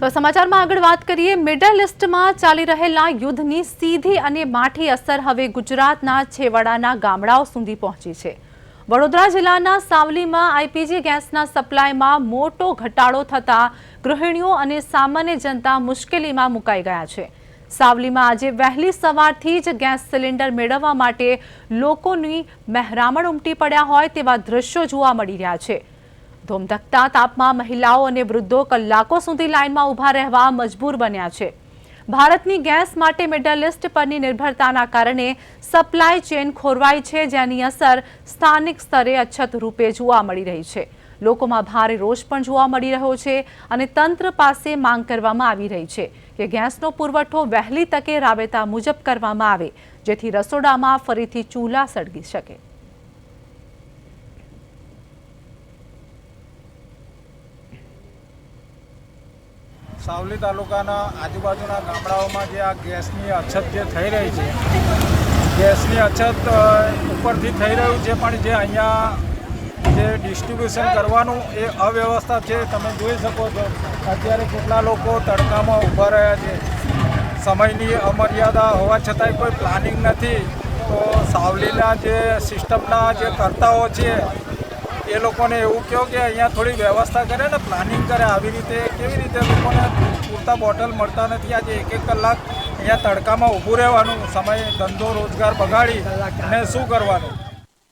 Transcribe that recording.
તો સમાચારમાં આગળ વાત કરીએ। મિડલ ઈસ્ટમાં ચાલી રહેલા યુદ્ધની સીધી અને માઠી અસર હવે ગુજરાતના છેવાડાના ગામડાઓ સુધી પહોંચી છે। વડોદરા જિલ્લાના સાવલીમાં આઈપીજી ગેસના સપ્લાયમાં મોટો ઘટાડો થતા ગૃહિણીઓ અને સામાન્ય જનતા મુશ્કેલીમાં મુકાઈ ગયા છે। સાવલીમાં આજે વહેલી સવારથી જ ગેસ સિલિન્ડર મેળવવા માટે લોકોની મહેરામણ ઉમટી પડ્યા હોય તેવા દ્રશ્યો જોવા મળી રહ્યા છે। ધોમધકતા તાપમાં મહિલાઓ અને વૃદ્ધો કલાકો સુધી લાઇનમાં ઊભા રહેવા મજબૂર બન્યા છે। ભારતની ગેસ માટે મિડલ ઈસ્ટ પરની નિર્ભરતાના કારણે સપ્લાય ચેન ખોરવાઈ છે, જેની અસર સ્થાનિક સ્તરે અછત રૂપે જોવા મળી રહી છે। લોકોમાં ભારે રોષ પણ જોવા મળી રહ્યો છે અને તંત્ર પાસે માંગ કરવામાં આવી રહી છે કે ગેસનો પુરવઠો વહેલી તકે રાબેતા મુજબ કરવામાં આવે, જેથી રસોડામાં ફરીથી ચૂલા સળગી શકે। સાવલી તાલુકાના આજુબાજુના ગામડાઓમાં જે આ ગેસની અછત જે થઈ રહી છે, ગેસની અછત ઉપરથી થઈ રહ્યું છે, પણ જે અહીંયા જે ડિસ્ટ્રીબ્યુશન કરવાનું એ અવ્યવસ્થા છે। તમે જોઈ શકો છો અત્યારે કેટલા લોકો તડકામાં ઊભા રહ્યા છે। સમયની અમર્યાદા હોવા છતાંય કોઈ પ્લાનિંગ નથી। તો સાવલીના જે સિસ્ટમના જે કર્તાઓ છે એ લોકોને એવું કહો કે અહીંયા થોડી વ્યવસ્થા કરે ને પ્લાનિંગ કરે। આવી રીતે કેવી રીતે લોકોને પૂરતા બોટલ મળતા નથી? આજે એક કલાક અહીંયા તડકામાં ઊભું રહેવાનું, સમય ધંધો રોજગાર બગાડી અને શું કરવાનું?